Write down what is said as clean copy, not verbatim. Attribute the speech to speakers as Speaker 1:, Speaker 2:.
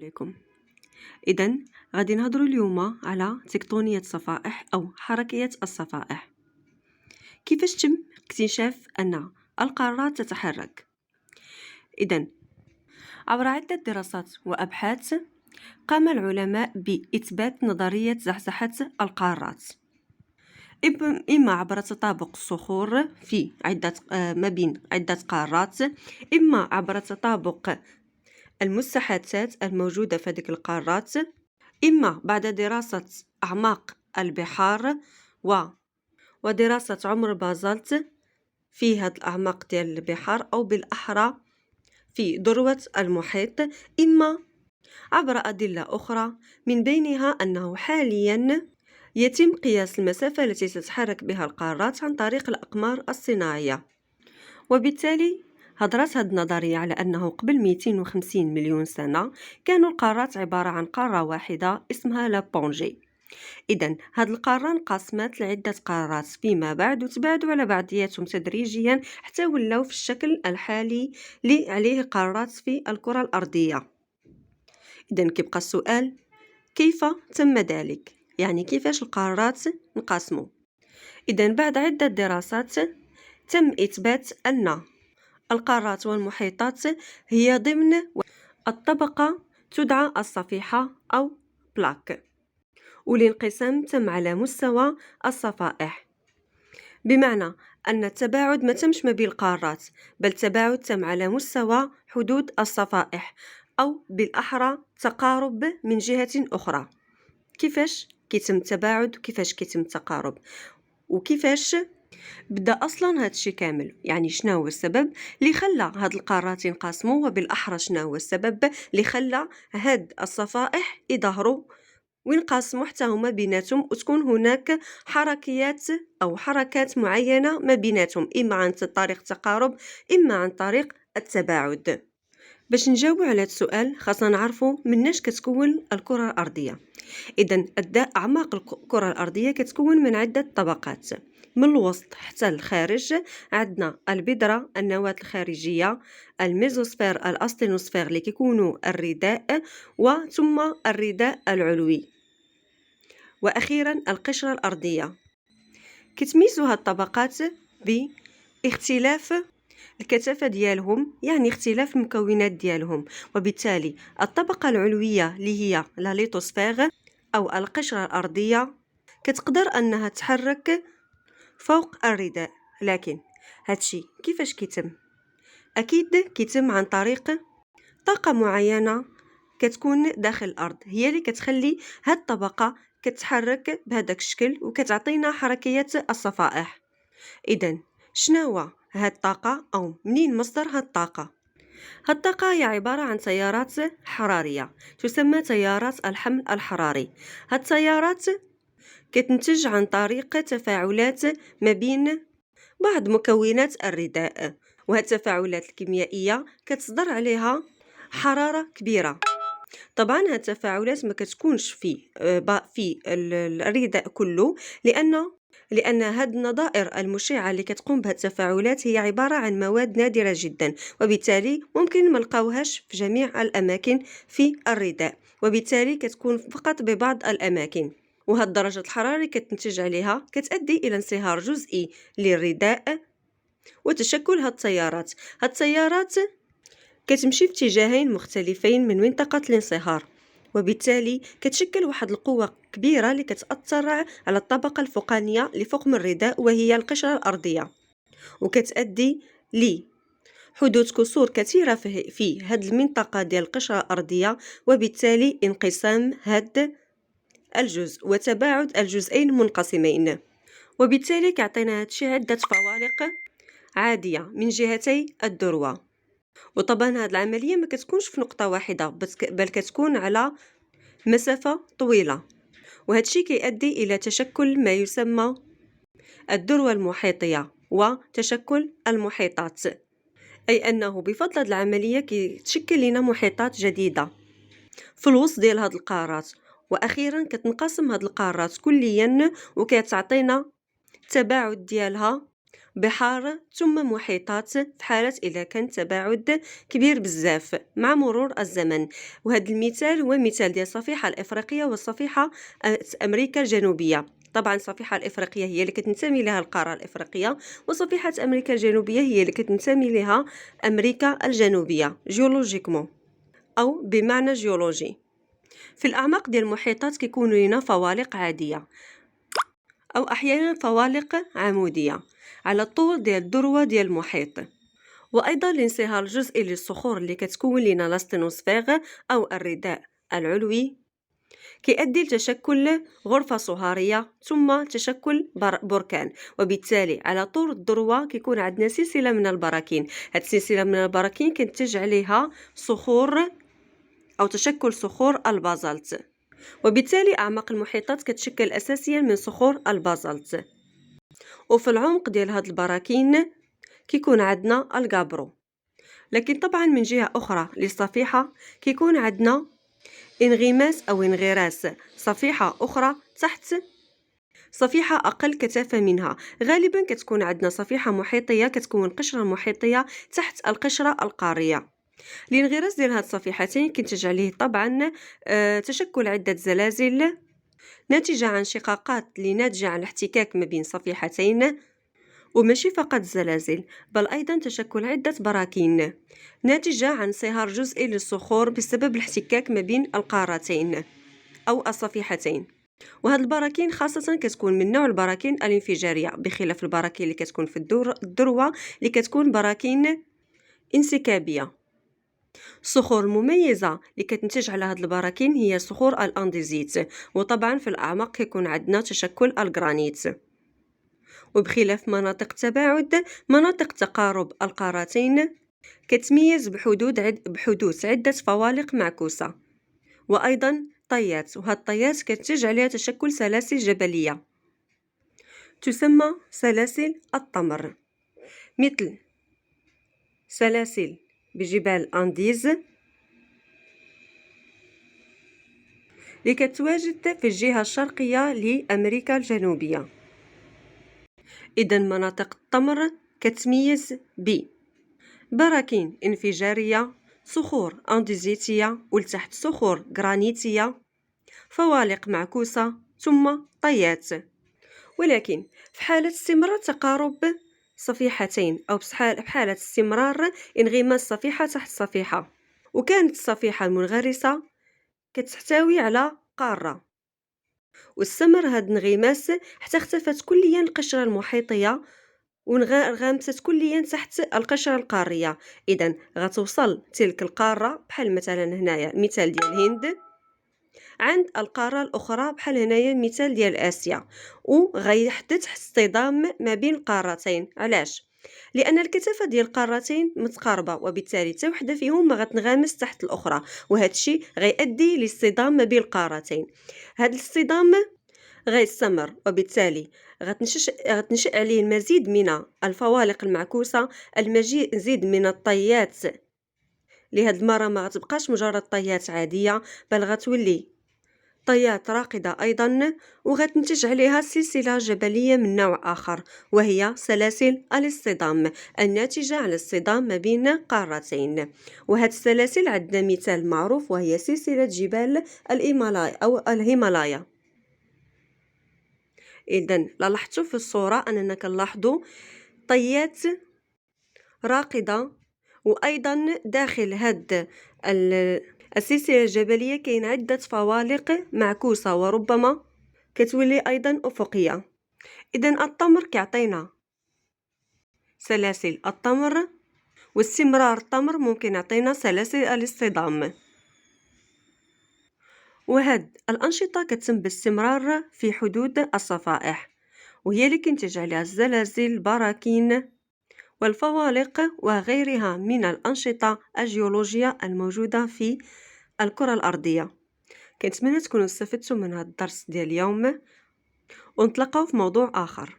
Speaker 1: عليكم. إذا غادي نهضروا اليوم على تكتونية الصفائح أو حركية الصفائح. كيفاش تم اكتشاف أن القارات تتحرك؟ إذا عبر عدة دراسات وأبحاث قام العلماء بإثبات نظرية زحزحة القارات، إما عبر تطابق الصخور في ما بين عدة قارات، إما عبر تطابق المستحاثات الموجودة في هذه القارات، إما بعد دراسة أعماق البحار ودراسة عمر البازالت في هذه الأعماق ديال البحار، أو بالأحرى في ذروة المحيط، إما عبر أدلة أخرى، من بينها أنه حاليا يتم قياس المسافة التي تتحرك بها القارات عن طريق الأقمار الصناعية. وبالتالي هضرت هذه النظرية على أنه قبل 250 مليون سنة كانوا القارات عبارة عن قارة واحدة اسمها لابونجي. إذن هذه القارة انقسمت لعدة قارات فيما بعد، وتباعدوا على بعضياتهم تدريجيا حتى ولاو في الشكل الحالي اللي عليه قارات في الكرة الأرضية. إذن كيبقى السؤال، كيف تم ذلك؟ يعني كيفاش القارات انقسموا؟ إذن بعد عدة دراسات تم إثبات أن القارات والمحيطات هي ضمن الطبقة تدعى الصفيحة أو بلاك، والانقسام تم على مستوى الصفائح، بمعنى أن التباعد ما تمش ما بين القارات، بل التباعد تم على مستوى حدود الصفائح، أو بالأحرى تقارب من جهة أخرى. كيفاش كيتم التباعد وكيفاش كيتم التقارب، وكيفاش بدا اصلا هذا الشيء كامل؟ يعني شنو هو السبب اللي خلى هاد القارات ينقسموا، وبالاحرى شنو هو السبب اللي خلى هاد الصفائح يظهروا وينقسموا حتى هما بيناتهم، وتكون هناك حركيات او حركات معينه ما بيناتهم، اما عن طريق التقارب اما عن طريق التباعد. باش نجاوبوا على هذا السؤال خاصنا نعرفوا مناش كتكون الكره الارضيه. اذا اعماق الكره الارضيه كتكون من عده طبقات، من الوسط حتى الخارج عندنا البذرة، النواة الخارجية، الميزوسفير، الأستينوسفير اللي كيكونوا الرداء، وثم الرداء العلوي، وأخيرا القشرة الأرضية. كتميز هاد الطبقات باختلاف الكثافة ديالهم، يعني اختلاف المكونات ديالهم. وبالتالي الطبقة العلوية اللي هي لاليتوسفير أو القشرة الأرضية كتقدر أنها تحرك فوق الرداء. لكن هادشي كيفاش كيتم؟ أكيد كيتم عن طريق طاقة معينة كتكون داخل الأرض، هي اللي كتخلي هاد الطبقة كتحرك بهذاك الشكل وكتعطينا حركية الصفائح. إذن شنو هاد الطاقة، أو منين مصدر هاد الطاقة؟ هاد الطاقة هي عبارة عن تيارات حرارية تسمى تيارات الحمل الحراري. هاد التيارات كتنتج عن طريق تفاعلات ما بين بعض مكونات الرداء، وهذه التفاعلات الكيميائية كتصدر عليها حرارة كبيرة. طبعا هذه التفاعلات ما كتكونش في الرداء كله، لأن هذه النظائر المشعة اللي كتقوم بهذه التفاعلات هي عبارة عن مواد نادرة جدا، وبالتالي ممكن ما نلقاوهاش في جميع الأماكن في الرداء، وبالتالي كتكون فقط ببعض الأماكن. وهاد درجة الحرارة اللي كتنتج عليها كتؤدي إلى انصهار جزئي للرداء وتشكل هاد التيارات. هاد التيارات كتمشي في اتجاهين مختلفين من منطقة الانصهار، وبالتالي كتشكل واحد القوة كبيرة اللي كتأثر على الطبقة الفوقانية اللي فوق من الرداء وهي القشرة الأرضية، وكتؤدي لحدوث كسور كثيرة في هاد المنطقة ديال القشرة الأرضية، وبالتالي انقسام هاد الجزء وتباعد الجزئين منقسمين. وبالتالي كيعطينا هادشي عدة فوارق عادية من جهتي الذروة. وطبعا هاد العملية ما كتكونش في نقطة واحدة، بل كتكون على مسافة طويلة، وهادشي كيؤدي إلى تشكل ما يسمى الذروة المحيطية وتشكل المحيطات، أي أنه بفضل هاد العملية كيتشكل لنا محيطات جديدة في الوسط ديال هاد القارات. واخيرا كتنقسم هاد القارات كليا وكتعطينا التباعد ديالها بحار ثم محيطات في حالة إذا كان تباعد كبير بزاف مع مرور الزمن. وهذا المثال هو مثال ديال الصفيحة الإفريقية والصفيحة أمريكا الجنوبية. طبعا الصفيحة الإفريقية هي اللي كتنتمي لها القارة الإفريقية، وصفيحة أمريكا الجنوبية هي اللي كتنتمي لها أمريكا الجنوبية جيولوجيكمون أو بمعنى جيولوجي. في الأعماق ديال المحيطات كيكون لنا فوالق عادية أو أحيانا فوالق عمودية على الطول ديال الذروة ديال المحيط. وأيضا الانصهار الجزئي للصخور اللي كتكون لنا لاستينوسفير أو الرداء العلوي كيؤدي لتشكل غرفة صهارية ثم تشكل بركان، وبالتالي على طول الذروة كيكون عندنا سلسلة من البراكين. هاد السلسلة من البراكين كنتج عليها صخور أو تشكل صخور البازالت، وبالتالي أعماق المحيطات كتشكل أساسيا من صخور البازالت. وفي العمق ديال هاد البراكين كيكون عندنا الغابرو. لكن طبعا من جهة أخرى للصفيحة كيكون عندنا انغماس أو انغراس صفيحة أخرى تحت صفيحة أقل كثافة منها. غالبا كتكون عندنا صفيحة محيطية كتكون قشرة محيطية تحت القشرة القارية. الانغراس ديال هاد الصفيحتين كينتج عليه طبعا تشكل عدة زلازل ناتجة عن شقاقات اللي ناتجة عن الاحتكاك ما بين صفيحتين، وماشي فقط زلازل بل أيضا تشكل عدة براكين ناتجة عن انصهار جزئي للصخور بسبب الاحتكاك ما بين القارتين أو الصفيحتين. وهاد البراكين خاصة كتكون من نوع البراكين الانفجارية، بخلاف البراكين اللي كتكون في الذروة اللي كتكون براكين انسكابية. الصخور المميزة اللي كتنتج على هاد البراكين هي صخور الأنديزيت، وطبعا في الأعماق كيكون عندنا تشكل الجرانيت. وبخلاف مناطق التباعد، مناطق تقارب القارتين كتميز بحدوث عدة فوالق معكوسة وأيضا طيات، وهاد الطيات كتنتج عليها تشكل سلاسل جبلية تسمى سلاسل التمر، مثل سلاسل بجبال أنديز اللي كتواجد في الجهة الشرقية لأمريكا الجنوبية. إذا مناطق التمر كتميز براكين انفجارية، صخور أنديزيتية ولتحت صخور جرانيتية، فوالق معكوسة ثم طيات. ولكن في حالة استمرار تقارب صفيحتين أو بحالة استمرار انغماس صفيحة تحت صفيحة، وكانت الصفيحة المنغرسة كتحتوي على قارة، واستمر هذا الانغماس حتى اختفت كليا القشرة المحيطية وانغمست كليا تحت القشرة القارية. إذن غتوصل تلك القارة بحال مثلا هنايا مثال ديال الهند عند القارة الأخرى بحال هنايا مثال ديال آسيا، وغيحدث اصطدام ما بين القارتين. علاش؟ لأن الكثافة ديال القارتين متقاربة، وبالتالي حتى وحدة فيهم ما غتنغمس تحت الأخرى، وهذا الشيء غيؤدي لاصطدام ما بين القارتين. هذا الاصطدام غيستمر، وبالتالي غتنشأ عليه المزيد من الفوالق المعكوسة، المزيد من الطيات لهاد المرة ما غتبقاش مجرد طيات عادية بل غتولي طيات راقدة أيضا، وغتنتج عليها سلسلة جبلية من نوع آخر وهي سلاسل الاصطدام الناتجة عن الاصطدام ما بين قارتين. وهاد السلاسل عندنا مثال معروف وهي سلسلة جبال الهيمالايا. إذن لاحظتوا في الصورة أننا كنلاحظوا طيات راقدة، وأيضا داخل هاد السلسلة الجبلية كاين عدة فوالق معكوسة وربما كتولي أيضا أفقية. إذن التمر كيعطينا سلاسل التمر، واستمرار التمر ممكن يعطينا سلاسل الاصطدام. وهاد الأنشطة كتتم باستمرار في حدود الصفائح، وهي اللي كينتج عليها الزلازل، البراكين والفوالق وغيرها من الأنشطة الجيولوجية الموجودة في الكرة الأرضية. كنتمنى تكونوا استفدتوا من هذا الدرس ديال اليوم، ونتلاقاو في موضوع آخر.